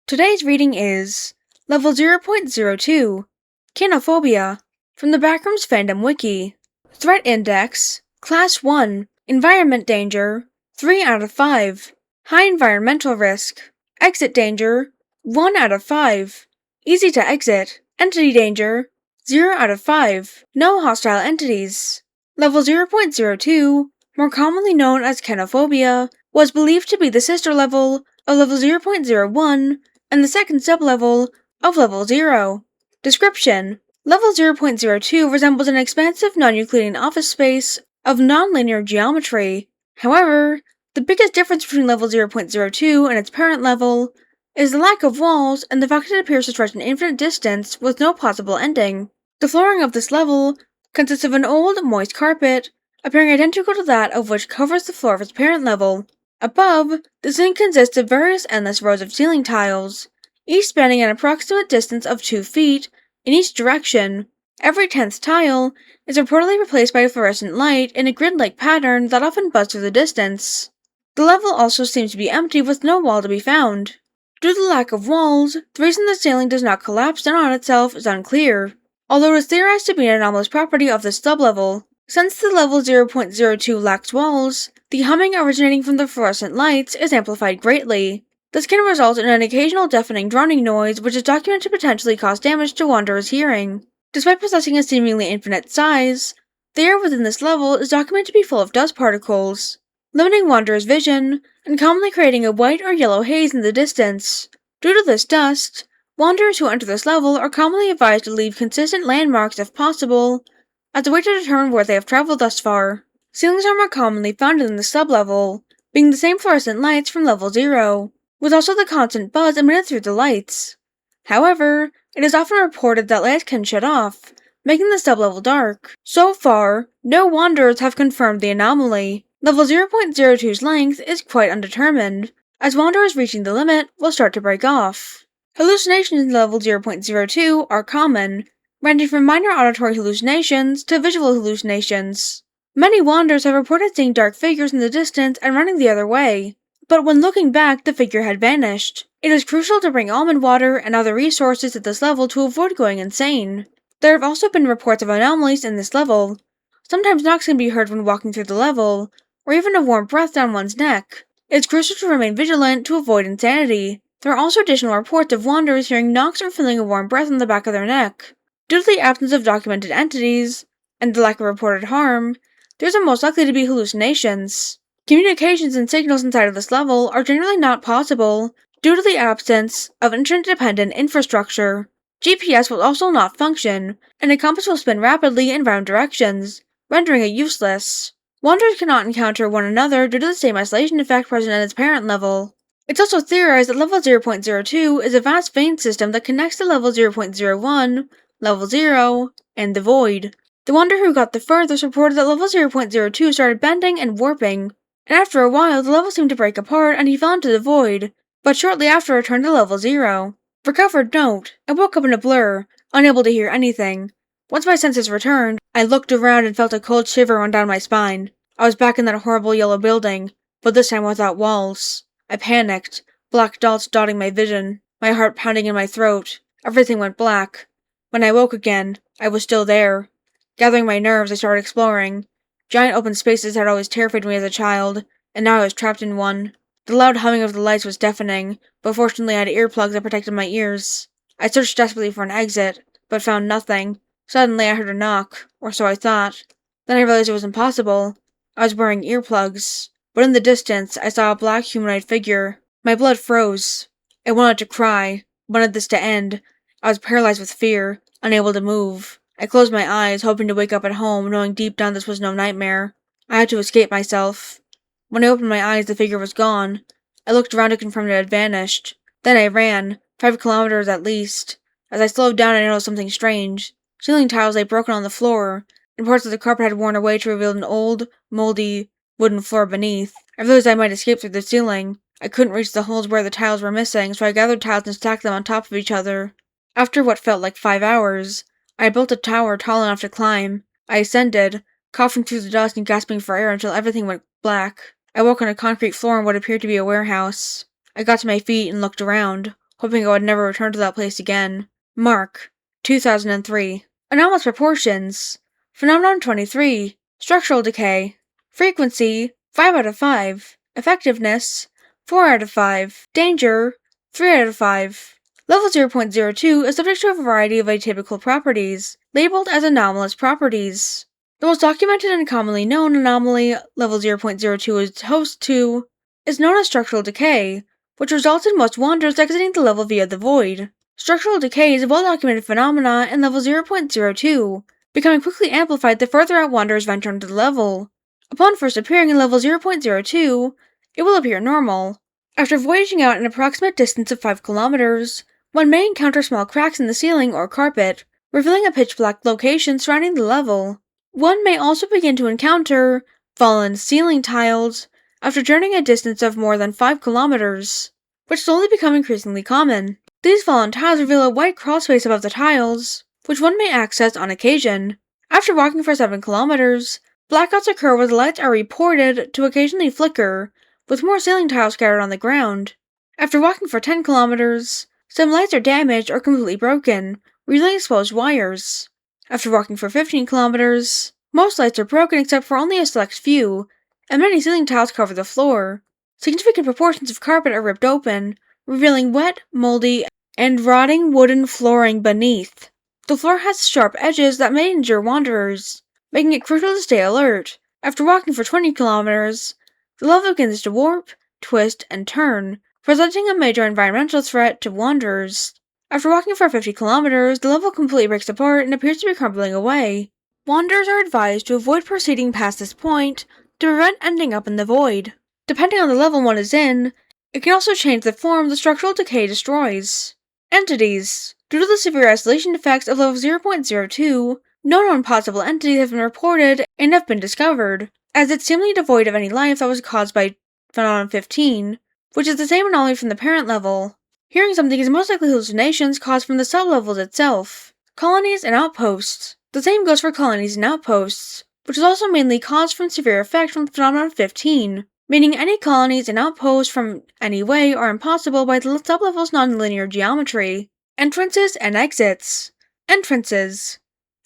Today's reading is Level 0.02, Kenophobia, from the Backrooms Fandom Wiki. Threat Index, Class 1, Environment Danger, 3 out of 5. High Environmental Risk. Exit Danger, 1 out of 5. Easy to exit. Entity Danger, 0 out of 5. No hostile entities. Level 0.02, more commonly known as Kenophobia, was believed to be the sister level of Level 0.01 and the second sublevel of Level 0. Description: Level 0.02 resembles an expansive non-Euclidean office space of nonlinear geometry. However, the biggest difference between Level 0.02 and its parent level is the lack of walls and the fact it appears to stretch an infinite distance with no possible ending. The flooring of this level consists of an old, moist carpet, appearing identical to that of which covers the floor of its parent level. Above, the ceiling consists of various endless rows of ceiling tiles, each spanning an approximate distance of 2 feet in each direction. Every 10th tile is reportedly replaced by a fluorescent light in a grid-like pattern that often buzzes through the distance. The level also seems to be empty with no wall to be found. Due to the lack of walls, the reason the ceiling does not collapse in on itself is unclear, although it is theorized to be an anomalous property of this sublevel. Since the level 0.02 lacks walls, the humming originating from the fluorescent lights is amplified greatly. This can result in an occasional deafening droning noise, which is documented to potentially cause damage to wanderers' hearing. Despite possessing a seemingly infinite size, the air within this level is documented to be full of dust particles, limiting wanderers' vision and commonly creating a white or yellow haze in the distance. Due to this dust, wanderers who enter this level are commonly advised to leave consistent landmarks if possible, as a way to determine where they have traveled thus far. Ceilings are more commonly found in the sublevel, being the same fluorescent lights from Level 0, with also the constant buzz emitted through the lights. However, it is often reported that lights can shut off, making the sublevel dark. So far, no wanderers have confirmed the anomaly. Level 0.02's length is quite undetermined, as wanderers reaching the limit will start to break off. Hallucinations in Level 0.02 are common, ranging from minor auditory hallucinations to visual hallucinations. Many wanderers have reported seeing dark figures in the distance and running the other way, but when looking back, the figure had vanished. It is crucial to bring almond water and other resources at this level to avoid going insane. There have also been reports of anomalies in this level. Sometimes knocks can be heard when walking through the level, or even a warm breath down one's neck. It is crucial to remain vigilant to avoid insanity. There are also additional reports of wanderers hearing knocks or feeling a warm breath on the back of their neck. Due to the absence of documented entities, and the lack of reported harm, these are most likely to be hallucinations. Communications and signals inside of this level are generally not possible due to the absence of internet-dependent infrastructure. GPS will also not function, and a compass will spin rapidly in round directions, rendering it useless. Wanderers cannot encounter one another due to the same isolation effect present at its parent level. It's also theorized that Level 0.02 is a vast vein system that connects to Level 0.01, Level 0, and the Void. The wanderer who got the furthest reported that Level 0.02 started bending and warping, and after a while the level seemed to break apart and he fell into the Void, but shortly after returned to Level 0. Recovered note: I woke up in a blur, unable to hear anything. Once my senses returned, I looked around and felt a cold shiver run down my spine. I was back in that horrible yellow building, but this time without walls. I panicked, black dots dotting my vision, my heart pounding in my throat. Everything went black. When I woke again, I was still there. Gathering my nerves, I started exploring. Giant open spaces had always terrified me as a child, and now I was trapped in one. The loud humming of the lights was deafening, but fortunately I had earplugs that protected my ears. I searched desperately for an exit, but found nothing. Suddenly I heard a knock, or so I thought. Then I realized it was impossible. I was wearing earplugs, but in the distance I saw a black humanoid figure. My blood froze. I wanted to cry, wanted this to end. I was paralyzed with fear, unable to move. I closed my eyes, hoping to wake up at home, knowing deep down this was no nightmare. I had to escape myself. When I opened my eyes, the figure was gone. I looked around to confirm it had vanished. Then I ran, 5 kilometers at least. As I slowed down, I noticed something strange. Ceiling tiles lay broken on the floor, and parts of the carpet had worn away to reveal an old, moldy, wooden floor beneath. I realized I might escape through the ceiling. I couldn't reach the holes where the tiles were missing, so I gathered tiles and stacked them on top of each other. After what felt like 5 hours, I built a tower tall enough to climb. I ascended, coughing through the dust and gasping for air until everything went black. I woke on a concrete floor in what appeared to be a warehouse. I got to my feet and looked around. hoping I would never return to that place again. Mark, 2003. Anomalous proportions. Phenomenon 23. Structural decay. Frequency, 5 out of 5. Effectiveness, 4 out of 5. Danger, 3 out of 5. Level 0.02 is subject to a variety of atypical properties, labeled as anomalous properties. The most documented and commonly known anomaly Level 0.02 is host to is known as structural decay, which results in most wanderers exiting the level via the void. Structural decay is a well-documented phenomena in Level 0.02, becoming quickly amplified the further out wanderers venture into the level. Upon first appearing in Level 0.02, it will appear normal. After voyaging out an approximate distance of 5 kilometers, one may encounter small cracks in the ceiling or carpet, revealing a pitch-black location surrounding the level. One may also begin to encounter fallen ceiling tiles after journeying a distance of more than 5 kilometers, which slowly become increasingly common. These fallen tiles reveal a white crawlspace above the tiles, which one may access on occasion. After walking for 7 kilometers, blackouts occur where the lights are reported to occasionally flicker, with more ceiling tiles scattered on the ground. After walking for 10 kilometers, some lights are damaged or completely broken, revealing exposed wires. After walking for 15 kilometers, most lights are broken except for only a select few, and many ceiling tiles cover the floor. Significant proportions of carpet are ripped open, revealing wet, moldy, and rotting wooden flooring beneath. The floor has sharp edges that may injure wanderers, making it crucial to stay alert. After walking for 20 kilometers, the level begins to warp, twist, and turn, presenting a major environmental threat to wanderers. After walking for 50 kilometers, the level completely breaks apart and appears to be crumbling away. Wanderers are advised to avoid proceeding past this point to prevent ending up in the void. Depending on the level one is in, it can also change the form the structural decay destroys. Entities. Due to the severe isolation effects of level 0.02, no known possible entities have been reported and have been discovered, as it's seemingly devoid of any life that was caused by Phenomenon 15, which is the same anomaly from the parent level. Hearing something is most likely hallucinations caused from the sub-levels itself. Colonies and outposts. The same goes for colonies and outposts, which is also mainly caused from severe effects from Phenomenon 15, meaning any colonies and outposts from any way are impossible by the sub-level's non-linear geometry. Entrances and exits. Entrances.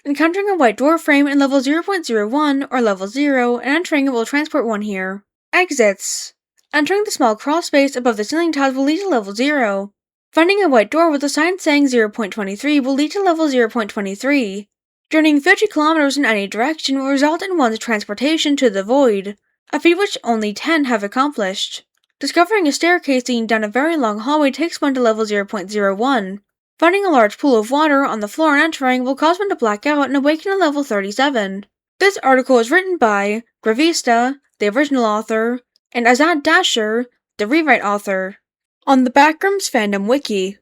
Encountering a white door frame in level 0.01 or level 0 and entering it will transport one here. Exits. Entering the small crawl space above the ceiling tiles will lead to level 0. Finding a white door with a sign saying 0.23 will lead to level 0.23. Journeying 50 kilometers in any direction will result in one's transportation to the void, a feat which only 10 have accomplished. Discovering a staircase leading down a very long hallway takes one to level 0.01. Finding a large pool of water on the floor and entering will cause one to black out and awaken at level 37. This article was written by Gravista, the original author, and AzadDasher, the rewrite author, on the Backrooms Fandom Wiki.